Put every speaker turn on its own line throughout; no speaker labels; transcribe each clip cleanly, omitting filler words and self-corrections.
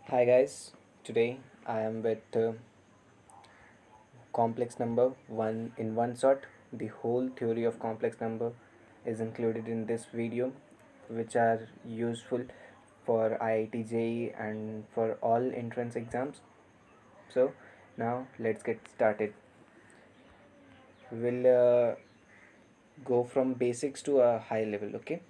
Hi guys, today I am with complex number one in one shot. The whole theory of complex number is included in this video, which are useful for IIT JEE and for all entrance exams. So now let's get started. We'll go from basics to a high level. Okay,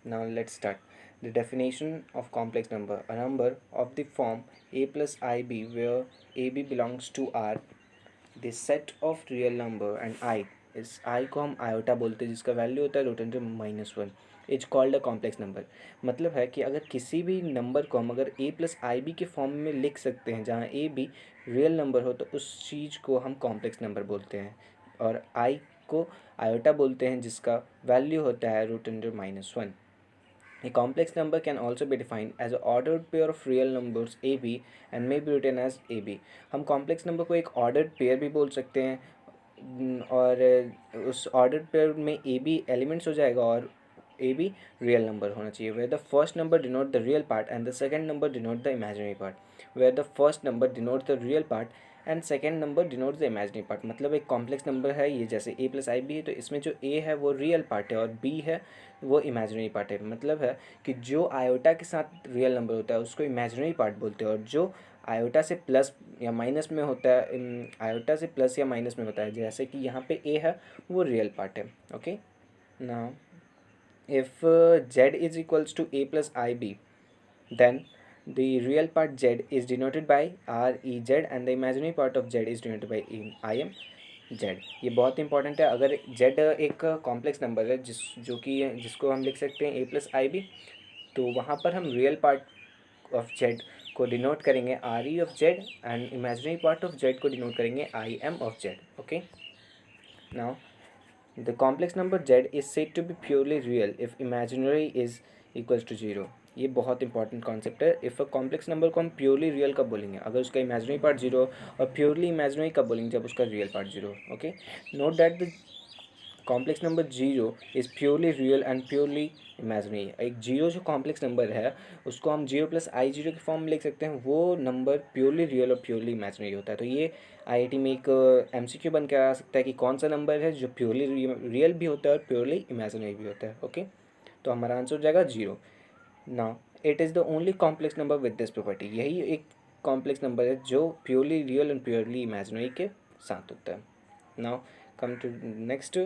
now let's start. The definition of complex number: a number of the form a plus ib where ab belongs to R, the set of real number and I, इस I को हम iota बोलते हैं जिसका value होता है root under -1, is called a complex number. मतलब है कि अगर किसी भी नंबर को हम अगर a प्लस आई बी के फॉर्म में लिख सकते हैं जहाँ a b रियल नंबर हो तो उस चीज़ को हम कॉम्प्लेक्स नंबर बोलते हैं। और I को आयोटा बोलते हैं जिसका वैल्यू होता है root under -1। A complex number can also be defined as an ordered pair of real numbers AB and may be written as AB। हम complex number को एक ordered pair भी बोल सकते हैं और उस ordered pair में AB elements हो जाएगा और AB real number होना चाहिए, where the first number denote the real part and the second number denote the imaginary part, where the first number denotes the real part and second number denotes the imaginary part. मतलब एक complex number है ये, जैसे ए plus i B है तो इसमें जो ए है वो रियल पार्ट है और बी है वो इमेजिनरी पार्ट है। मतलब है कि जो आयोटा के साथ रियल नंबर होता है उसको इमेजिनरी पार्ट बोलते हैं और जो आयोटा से प्लस या माइनस में होता है, आयोटा से प्लस या माइनस में होता है, जैसे कि यहाँ पे ए है वो रियल पार्ट है। Okay, now if z is equals to a plus ib, then the real part z is denoted by r e z and the imaginary part of z is denoted by I m z। ये बहुत important है। अगर z एक complex number है जिसको हम लिख सकते हैं a प्लस आई बी, तो वहाँ पर हम रियल पार्ट ऑफ z को डिनोट करेंगे R E of z and imaginary part of z को डिनोट करेंगे I am of z। Okay, now the complex number z is said to be purely real if imaginary is equals to 0। ये बहुत important concept है। If a complex number को हम purely real कब बोलेंगे, अगर उसका इमेजिनरी पार्ट जीरो, और प्योरली इमेजिनरी कब बोलेंगे, जब उसका real part zero. Okay, note that the complex number zero is purely real and purely imaginary. एक जीरो जो कॉम्प्लेक्स नंबर है उसको हम जीरो प्लस आई जीरो के फॉर्म में लिख सकते हैं, वो नंबर प्योरली रियल और प्योरली इमेजिनरी होता है। तो ये आईआईटी में एक एमसीक्यू बन के आ सकता है कि कौन सा नंबर है जो प्योरली रियल भी होता है और प्योरली इमेजिनरी भी होता है। ओके, तो हमारा आंसर हो जाएगा zero. Now it is the only complex number with this property. यही एक कॉम्प्लेक्स नंबर है जो purely real and purely imaginary के साथ होता है। Now come to next,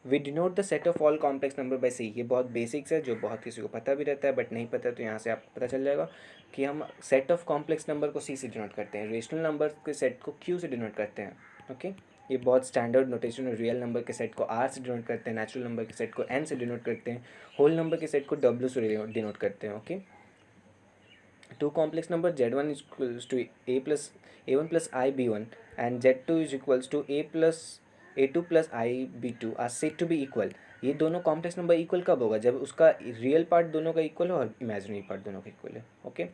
we denote the set of all complex number by c. ये बहुत बेसिक्स है जो बहुत किसी को पता भी रहता है, बट नहीं पता तो यहाँ से आपको पता चल जाएगा कि हम सेट ऑफ कॉम्प्लेक्स नंबर को सी से डिनोट करते हैं, रेशनल नंबर के सेट को क्यू से डिनोट करते हैं। ओके, ये बहुत स्टैंडर्ड नोटेशन है। रियल नंबर के सेट को आर से डिनोट करते हैं, नेचुरल नंबर के सेट को एन से डिनोट करते हैं, होल नंबर के सेट को डब्ल्यू से डिनोट करते हैं। Okay, two complex number z1 is equals to a1 plus ib1 and z2 is equals to a2 plus ib2 are said to be equal। ये दोनों कॉम्प्लेक्स नंबर इक्वल कब होगा, जब उसका रियल पार्ट दोनों का इक्वल हो और इमेजिनरी पार्ट दोनों का इक्वल है। ओके,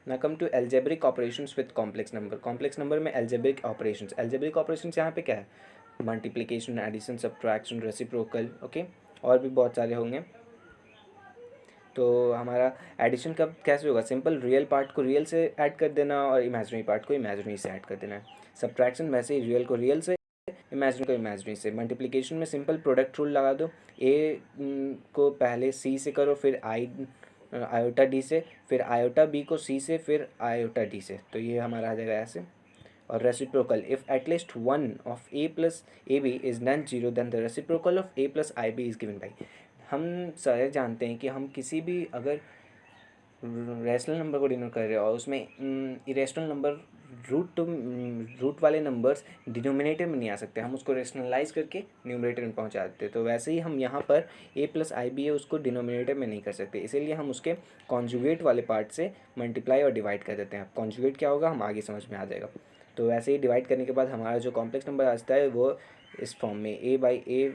ना come to algebraic operations with complex number. Complex number में एल्जेब्रिक ऑपरेशंस, एल्जेब्रिक ऑपरेशंस यहाँ पे क्या है, multiplication, addition, subtraction, reciprocal. Okay, और भी बहुत सारे होंगे। तो हमारा एडिशन कब कैसे होगा, सिंपल रियल पार्ट को रियल से ऐड कर देना और इमेजिनरी पार्ट को इमेजिनरी से ऐड कर देना है। सब्ट्रैक्शन वैसे ही रियल को रियल से, इमेजिनरी को इमेजिनरी से। मल्टीप्लिकेशन में सिंपल प्रोडक्ट रूल लगा दो, ए को पहले सी से करो, फिर आयोटा डी से, फिर आयोटा बी को सी से, फिर आयोटा डी से, तो ये हमारा आ जाएगा ऐसे। और reciprocal, if at least one of a plus a b is non zero then the reciprocal of a plus i b is given by. हम सारे जानते हैं कि हम किसी भी अगर रैशनल नंबर को डिनोट कर रहे हो और उसमें इरेशनल नंबर रूट वाले नंबर्स डिनोमिनेटर में नहीं आ सकते, हम उसको रेशनलाइज करके न्यूमरेटर में पहुंचा देते हैं। तो वैसे ही हम यहाँ पर ए प्लस आई बी है उसको डिनोमिनेटर में नहीं कर सकते, इसीलिए हम उसके कॉन्जुगेट वाले पार्ट से मल्टीप्लाई और डिवाइड कर देते हैं। अब कॉन्जुगेट क्या होगा हम आगे समझ में आ जाएगा। तो वैसे ही डिवाइड करने के बाद हमारा जो कॉम्प्लेक्स नंबर आता है वो इस फॉर्म में a by a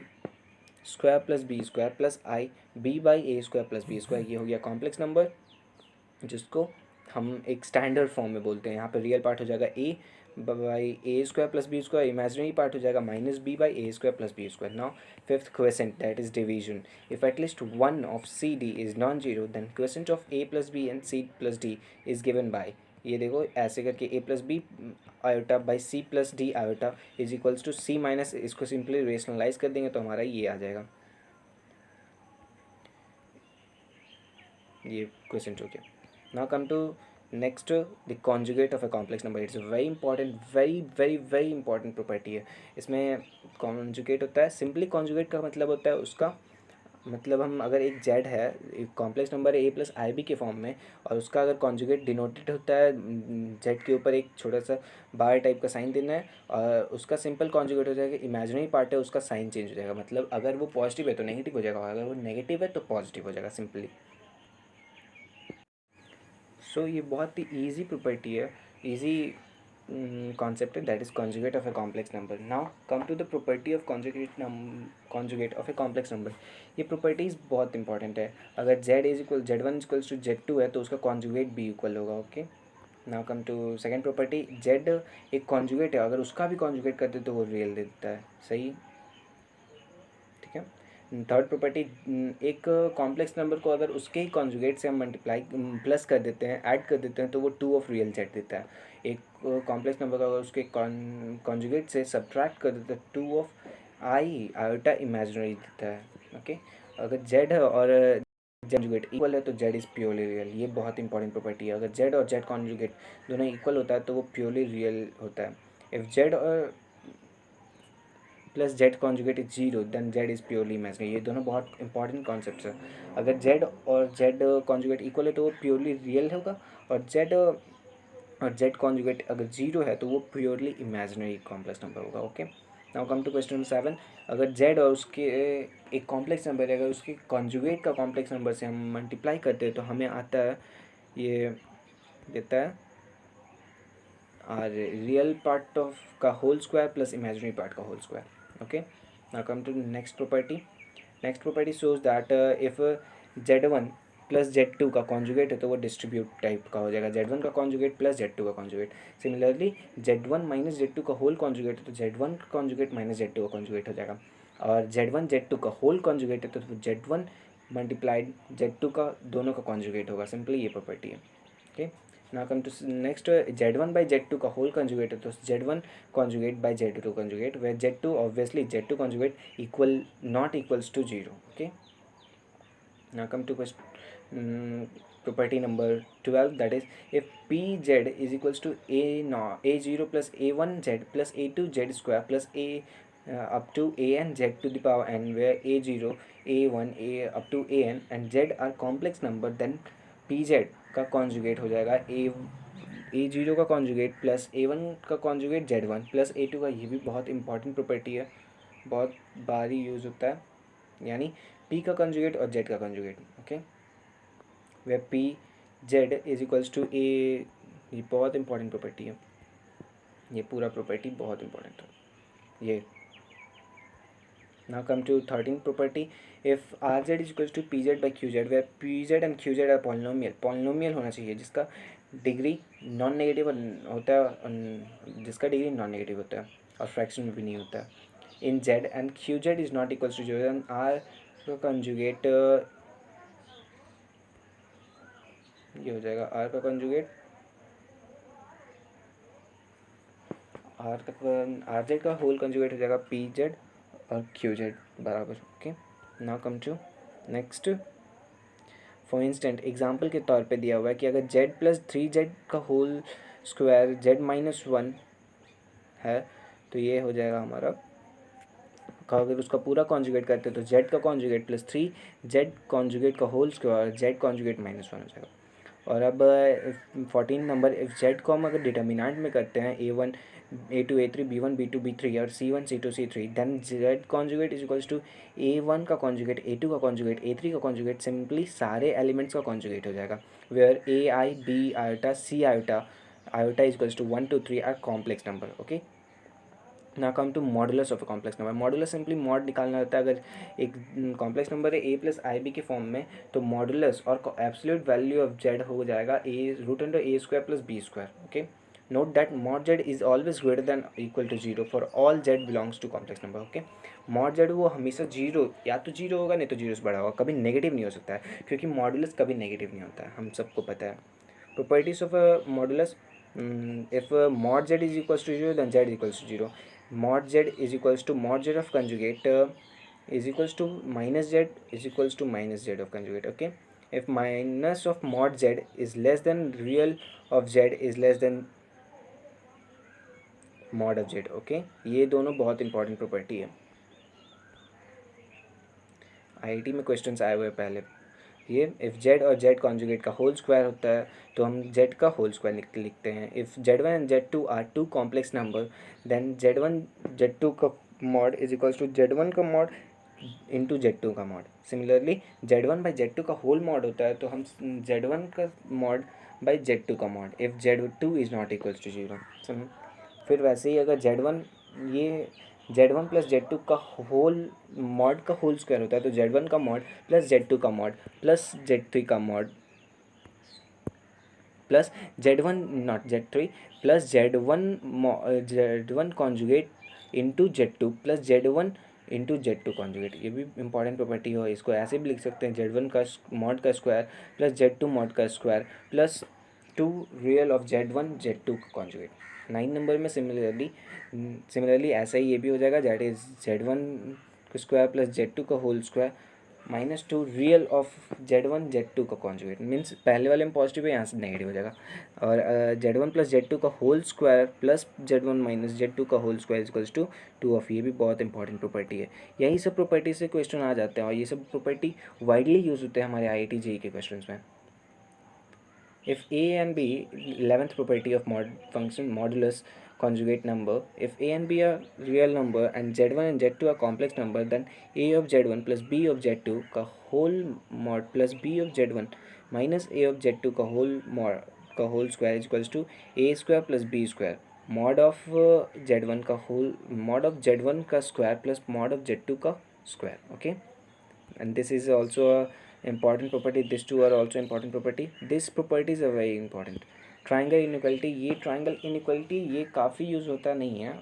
square plus b square plus i b by a square plus b square, ये हो गया कॉम्प्लेक्स नंबर जिसको हम एक स्टैंडर्ड फॉर्म में बोलते हैं। यहाँ पर रियल पार्ट हो जाएगा a by a square plus b square, imaginary part हो जाएगा minus b by a square plus b square. Now fifth question, that is division. If at least one of c d is non zero then question of a plus b and c plus d is given by. ये देखो ऐसे करके a plus b iota by c plus d iota is equals to c minus, इसको simply rationalise कर देंगे तो हमारा ये आ जाएगा। ये क्वेश्चन हो गया। Now come to next, the conjugate of a complex number. It's very important, very very very important property है। इसमें कॉन्जुगेट होता है, सिंपली कॉन्जुगेट का मतलब होता है उसका मतलब हम अगर एक जेड है, एक कॉम्प्लेक्स नंबर है ए प्लस आई बी के फॉर्म में, और उसका अगर कॉन्जुगेट डिनोटेड होता है जेड के ऊपर एक छोटा सा बार टाइप का साइन देना है, और उसका सिंपल कॉन्जुगेट हो जाएगा, इमेजिनरी पार्ट है उसका साइन चेंज हो जाएगा। मतलब अगर वो पॉजिटिव है तो नेगेटिव हो जाएगा, अगर वो नेगेटिव है तो पॉजिटिव हो जाएगा सिंपली। सो ये बहुत ही ईजी प्रॉपर्टी है, easy concept, that is conjugate of a complex number. Now come to the property of conjugate of a complex number. ये properties बहुत इंपॉर्टेंट है। अगर z1 इक्वल्स टू z2 है तो उसका कॉन्जुगेट भी इक्वल होगा। Okay, now come to second property, z एक कॉन्जुगेट है, अगर उसका भी कॉन्जुगेट करते तो वो रियल देता है। सही, ठीक है। थर्ड प्रॉपर्टी, एक कॉम्प्लेक्स नंबर को अगर उसके ही कॉन्जुगेट से हम मल्टीप्लाई प्लस कर देते हैं, ऐड कर देते हैं, तो वो 2 ऑफ रियल जेड देता है। एक कॉम्प्लेक्स नंबर को अगर उसके कॉन्जुगेट से सब्ट्रैक्ट कर देते हैं, 2 ऑफ आई आयोटा इमेजिनरी देता है। ओके, अगर जेड है और कॉन्जुगेट इक्वल है तो जेड इज़ प्योरली रियल। ये बहुत इंपॉर्टेंट प्रॉपर्टी है। अगर जेड और जेड कॉन्जुगेट दोनों इक्वल होता है तो वो प्योरली रियल होता है। इफ़ जेड और plus z conjugate is zero then z is purely imaginary. ये दोनों बहुत इंपॉर्टेंट कॉन्सेप्ट्स हैं। अगर जेड और जेड कॉन्जुगेट इक्वल है तो वो प्योरली रियल होगा, और जेड कॉन्जुगेट अगर जीरो है तो वो प्योरली इमेजिनरी कॉम्प्लेक्स नंबर होगा। Okay, now come to question number 7। अगर जेड और उसके एक कॉम्प्लेक्स नंबर है, अगर उसके कॉन्जुगेट का कॉम्प्लेक्स नंबर से हम मल्टीप्लाई करते हैं तो हमें आता है, ये देता है और रियल पार्ट ऑफ का whole square plus imaginary part का whole square. okay, now come to next property shows that if z1 plus z2 का कॉन्जुगेट है तो वो डिस्ट्रीब्यूट टाइप का हो जाएगा, z1 का कॉन्जुगेट प्लस z2 का conjugate. Similarly z1 minus z2 का होल कॉन्जुगेट है तो z1 का कॉन्जुगेट माइनस z2 का कॉन्जुगेट हो जाएगा, और z1 z2 का होल कॉन्जुगेट है तो z1 मल्टीप्लाइड z2 का दोनों का कॉन्जुगेट होगा। सिंपली ये प्रॉपर्टी है। Okay, now come to next, z1 by z2 का होल कंजुगेट है तो z1 conjugate by z2 conjugate, where z2 obviously z2 conjugate equal not equals to 0. Okay, now come to question property number 12, that is if pz is equals to a0 plus a1z plus a2z square plus a up to an z to the power n, where a0 a1 a up to an and z are complex number, then pz का conjugate हो जाएगा a0 का conjugate plus a1 का conjugate z1 plus a2 का। ये भी बहुत important property है, बहुत बारी यूज़ होता है, यानी p का कॉन्जुगेट और z का conjugate. Okay, where p z is equals to a, ये बहुत इंपॉर्टेंट प्रॉपर्टी है, ये पूरा प्रॉपर्टी बहुत इंपॉर्टेंट है ये। Now come to 13th property, if rz is equals to pz by qz, where pz and qz are polynomial होना चाहिए जिसका डिग्री नॉन नेगेटिव होता है और जिसका डिग्री नॉन नेगेटिव होता है और फ्रैक्शन में भी नहीं होता है। इन z and qz is not equals to 0, and r का कंजुगेट ये हो जाएगा, r का कंजुगेट rz का होल कंजुगेट हो जाएगा pz और qz बराबर। Okay, now come to next. For instant example के तौर पे दिया हुआ है कि अगर z प्लस 3z का होल स्क्वायर z माइनस 1 है तो ये हो जाएगा हमारा, अगर उसका पूरा कॉन्जुगेट करते हैं तो z का कॉन्जुगेट प्लस 3z कॉन्जुगेट का whole square z conjugate minus 1 हो जाएगा। और अब 14 नंबर, इफ z को हम अगर डिटर्मिनेंट में करते हैं a1 a2 a3 b1 b2 b3 और c1 c2 c3, then z conjugate is equals to a1 का कॉन्जुगेट a2 का कॉन्जुगेट a3 का कॉन्जुगेट, सिंपली सारे एलिमेंट्स का कॉन्जुगेट हो जाएगा, where a I b iota c iota is equals to 1 2 3 are complex number. Okay, ना come to modulus of a complex number. Modulus simply mod निकालना होता है। अगर एक कॉम्प्लेक्स नंबर है a प्लस आई बी के फॉर्म में तो मॉडुलस और एब्सोल्यूट वैल्यू ऑफ z हो जाएगा a√a² plus b square. Okay, note that mod z is always greater than equal to 0 for all z belongs to complex number. Okay, mod z वो हमेशा zero, या तो zero होगा नहीं तो zero से बड़ा होगा, कभी नेगेटिव नहीं हो सकता है क्योंकि मॉडुलस कभी नेगेटिव नहीं होता है, हम सबको पता है। Properties of a modulus. If mod z is equals to 0, then z is equals to 0. Mod z is equals to mod z of conjugate is equals to minus z is equals to minus z of conjugate. Okay, if minus of mod z is less than real of z is less than mod of z. Okay, ये दोनों बहुत important property है, IIT में questions आए हुए पहले। ये if z और जेड कॉन्जुगेट का होल स्क्वायर होता है तो हम जेड का होल स्क्वायर लिखते हैं। If z one and z two are two complex number then z one z two का mod is equals to z one का मॉड इंटू जेड टू का mod. Similarly z one by z two का whole mod होता है तो हम z one का mod by z two का mod if z two is not equals to 0। फिर वैसे ही अगर जेड वन ये Z one plus z two का होल मॉड का होल स्क्वायर होता है तो जेड वन का मॉड प्लस जेड टू का मॉड प्लस जेड थ्री का mod plus z one not z three plus z one conjugate into z two plus z one into z two conjugate. ये भी important property हो, इसको ऐसे भी लिख सकते हैं जेड वन का मॉड का square plus z two mod का square plus two real of z one z two का कॉन्जुगेट। 9 नंबर में सिमिलरली ऐसा ही ये भी हो जाएगा, दैट इज जेड वन का स्क्वायर प्लस जेड टू का whole square minus two real of z one z two का कॉन्जुगेट। मीन्स पहले वाले में पॉजिटिव है, यहाँ से नेगेटिव हो जाएगा। और z one plus z two का whole square plus z one minus z two का whole square equals to 2 of. ये भी बहुत इंपॉर्टेंट प्रॉपर्टी है। यही सब प्रॉपर्टी से क्वेश्चन आ जाते हैं और ये सब प्रॉपर्टी वाइडली यूज होते हैं हमारे IIT JEE के क्वेश्चन में। If A and B, 11th property of function modulus conjugate number, if A and B are real number and Z1 and Z2 are complex number, then A of Z1 plus B of Z2 का whole mod plus B of Z1 minus A of Z2 का whole square is equals to A square plus B square mod of Z1 का whole mod of Z1 का square plus mod of Z2 का square. Okay, and this is also a important property. These two are also important property. These properties are very important. Triangle inequality, ये triangle inequality ये काफ़ी use होता नहीं है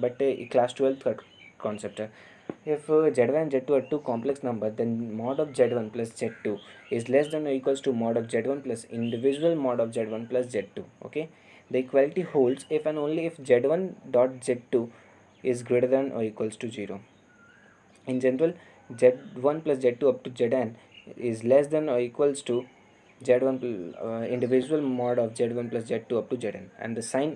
but class 12th का concept है। If z one z two are two complex number then mod of z one plus z two is less than equals to mod of z one plus individual mod of z one plus z two. Okay, the equality holds if and only if z one dot z two is greater than और equals to 0। In general, Z1 plus Z2 up to Zn is less than or equals to Z1 individual mod of Z1 plus Z2 up to Zn, and the sign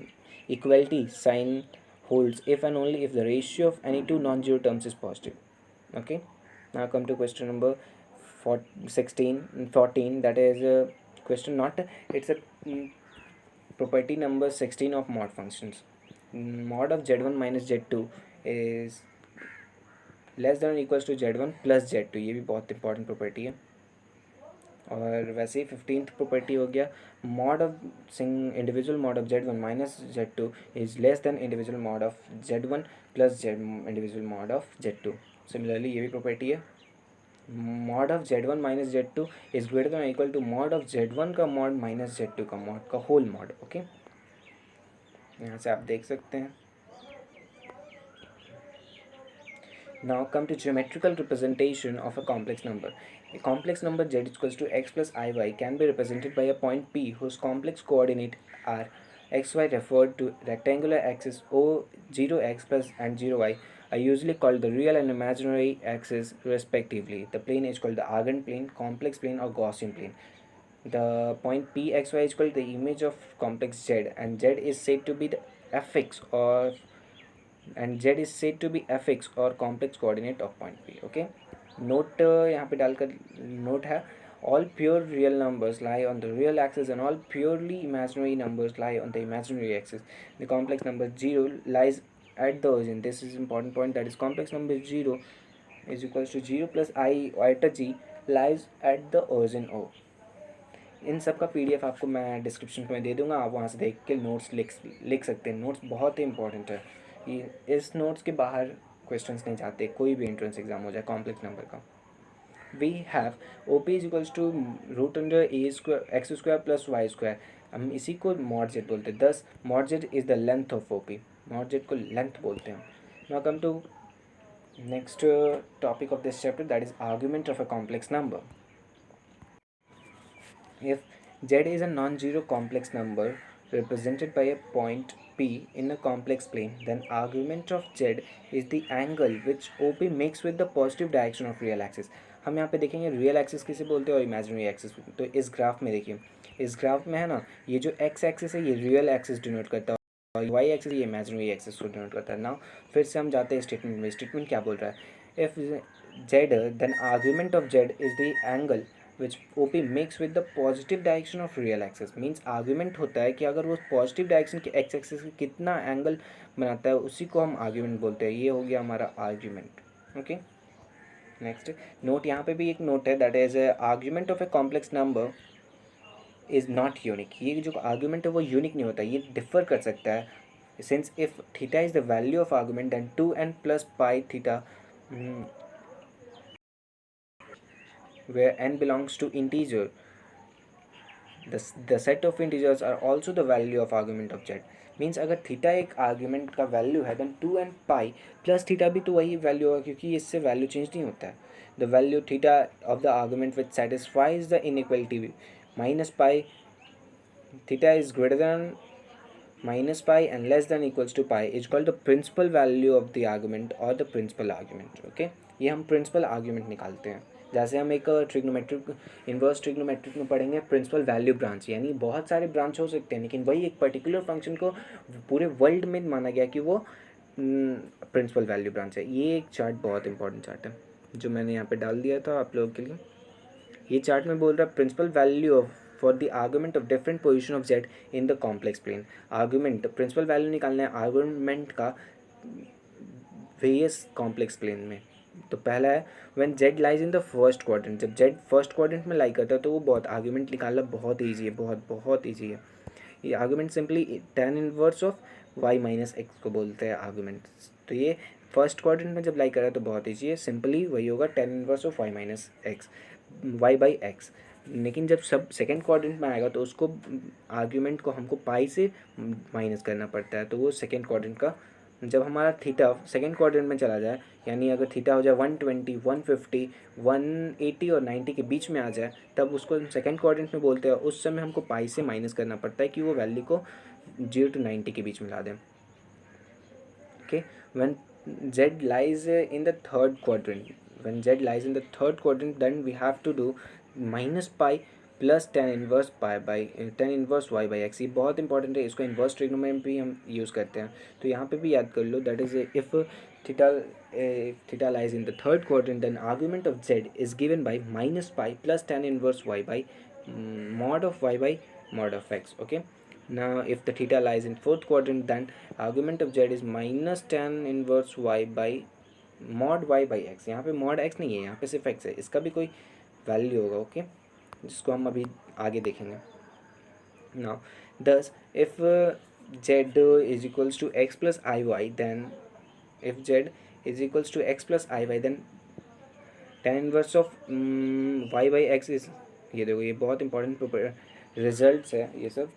equality sign holds if and only if the ratio of any two non-zero terms is positive. Okay, now come to question number 14, that is question not, it's a property number 16 of mod functions. Mod of Z1 minus Z2 is less than equals to z one plus z two. ये भी बहुत important property है। और वैसे ही 15th property हो गया, mod of individual mod of z one minus z two is less than individual mod of z one plus z individual mod of z two. Similarly ये भी प्रॉपर्टी है, mod of z one minus z two is greater than equal to mod of z one का mod minus z two का mod का whole mod. Okay, यहाँ से आप देख सकते हैं। Now come to geometrical representation of a complex number. A complex number z equals to x plus iy can be represented by a point P whose complex coordinate are xy referred to rectangular axis O 0x plus and 0y are usually called the real and imaginary axis respectively. The plane is called the Argand plane, complex plane or Gaussian plane. The point Pxy is called the image of complex z and z is said to be the fx or and z is said to be fx or complex coordinate of point P. Okay, note यहाँ पे डालकर note है, all pure real numbers lie on the real axis and all purely imaginary numbers lie on the imaginary axis. The complex number 0 lies at the origin. This is important point, that is complex number 0 is equals to 0 plus I iota g lies at the origin O. इन सब का PDF आपको मैं description में दे दूँगा, आप वहाँ से देख के नोट्स लिख सकते हैं। नोट्स बहुत ही इंपॉर्टेंट है, इस नोट्स के बाहर क्वेश्चंस नहीं जाते, कोई भी एंट्रेंस एग्जाम हो जाए कॉम्प्लेक्स नंबर का। We have OP is equals to root under a square x square plus y square. हम इसी को मॉड जेड बोलते हैं। This mod z is the length of OP, mod z को length बोलते हैं। Now come to next topic of this chapter, that is argument of a complex number. If Z is a non-zero complex number represented by a point P in a complex plane. Then argument of Z is the angle which OP makes with the positive direction of real axis. हम यहाँ पे देखेंगे real axis किसे बोलते हैं और imaginary axis. तो इस ग्राफ में देखिए, इस ग्राफ में है ना, ये जो एक्स एक्सिस है ये रियल एक्सिस डिनोट करता है और वाई एक्सिस ये इमेजिनरी एक्सिस को डिनोट करता है। नाउ फिर से हम जाते हैं स्टेटमेंट में। स्टेटमेंट क्या बोल रहा है, if z then argument of z is the angle which O P makes with the positive direction of real axis. Means argument होता है कि अगर वो पॉजिटिव डायरेक्शन के एक्स एक्सिस से कितना एंगल बनाता है उसी को हम आर्ग्यूमेंट बोलते हैं। ये हो गया हमारा आर्ग्यूमेंट। ओके, नेक्स्ट नोट, यहाँ पे भी एक नोट है, that is argument of a complex number is not unique. ये जो आर्ग्यूमेंट है वो यूनिक नहीं होता, ये डिफर कर सकता है। Since if theta is the value of argument than 2n plus pi theta where n belongs to integer, the set of integers are also the value of argument of z। Means अगर theta एक argument का value है then 2n pi plus theta भी तो वही value होगा क्योंकि इससे वैल्यू चेंज नहीं होता है। The value theta of the argument which satisfies the inequality minus pi theta is greater than minus pi and less than equals to pi is called the principal value of the argument or the principal argument। okay, ये हम principal argument निकालते हैं। जैसे हम एक trigonometric inverse trigonometric में पढ़ेंगे principal value branch, यानी बहुत सारे ब्रांच हो सकते हैं लेकिन वही एक पर्टिकुलर फंक्शन को पूरे वर्ल्ड में माना गया कि वो प्रिंसिपल वैल्यू ब्रांच है। ये एक चार्ट बहुत इंपॉर्टेंट चार्ट है जो मैंने यहाँ पे डाल दिया था आप लोगों के लिए। ये चार्ट में बोल रहा है principal value of for the argument of different position of z in the complex plane. Argument principal value निकालना है आर्गूमेंट का वेरियस कॉम्प्लेक्स प्लेन में। तो पहला है when Z lies in the first quadrant, जब जेड फर्स्ट क्वाड्रेंट में लाई करता है तो वो बहुत आर्गूमेंट निकालना बहुत ईजी है, बहुत ईजी है। ये argument simply tan inverse of y minus x को बोलते हैं आर्गूमेंट। तो ये फर्स्ट क्वाड्रेंट में जब लाई कर रहा है तो बहुत ईजी है, सिंपली वही होगा tan inverse of y minus x y by x. लेकिन जब सब सेकेंड क्वाड्रेंट में आएगा तो उसको आर्ग्यूमेंट को हमको पाई से माइनस करना पड़ता है। तो वो सेकेंड क्वाड्रेंट का जब हमारा थीटा सेकेंड क्वाड्रेंट में चला जाए, यानी अगर थीटा हो जाए 120, 150, 180 और 90 के बीच में आ जाए तब उसको हम सेकेंड क्वाड्रेंट में बोलते हैं। उस समय हमको पाई से माइनस करना पड़ता है कि वो वैल्यू को 0 to 90 के बीच में ला दें। Okay, when z lies in the third quadrant, when z lies in the third quadrant then we have to do minus pi plus tan inverse pi by tan inverse y by x. ये बहुत important है, इसको inverse trigonometry में भी हम use करते हैं। तो यहाँ पे भी याद कर लो, that is if theta lies in the third quadrant then argument of z is given by minus pi plus tan inverse y by mod of y by mod of x। okay, now if the theta lies in fourth quadrant then argument of z is minus tan inverse y by mod y by x। यहाँ पे mod x नहीं है, यहाँ पे सिर्फ x है, इसका भी कोई वैल्यू होगा। ओके, जिसको हम अभी आगे देखेंगे। now thus if z is equals to x plus iy then if z is equals to x plus iy then tan inverse of y by x is, ये देखो ये बहुत इंपॉर्टेंट रिजल्ट्स है ये सब।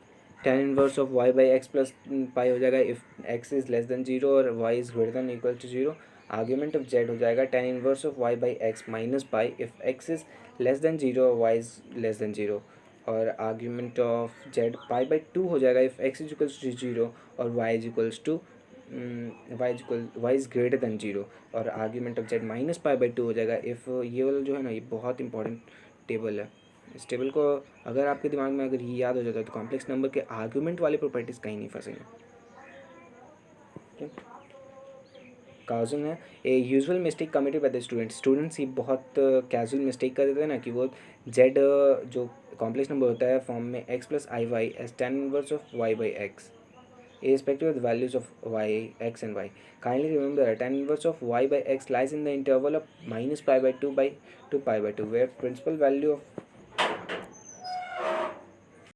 tan inverse of y by x plus pi हो जाएगा if x is less than 0 और y is greater than equal to 0। Argument of z हो जाएगा tan inverse of y by x minus pi if x is less than 0 और y is less than 0। और argument of z pi by 2 हो जाएगा if x is equals to 0 और y is equals to y is greater than 0। और argument of z minus pi by 2 हो जाएगा if, ये वाला जो है ना ये बहुत इंपॉर्टेंट टेबल है। इस टेबल को अगर आपके दिमाग में अगर ये याद हो जाता है तो कॉम्प्लेक्स नंबर के आर्ग्यूमेंट वाले प्रॉपर्टीज़ कहीं नहीं फंसेंगे। काउजन है a usual mistake committed by the students ही बहुत कैजुअल मिस्टेक कर देते हैं ना कि वो z जो कॉम्प्लेक्स नंबर होता है फॉर्म में x plus i y as tan inverse of y by x irrespective of the values of y, x and y. Kindly remember that tan inverse of y by x lies in the interval of minus pi by 2 by 2 pi by 2 where principal value of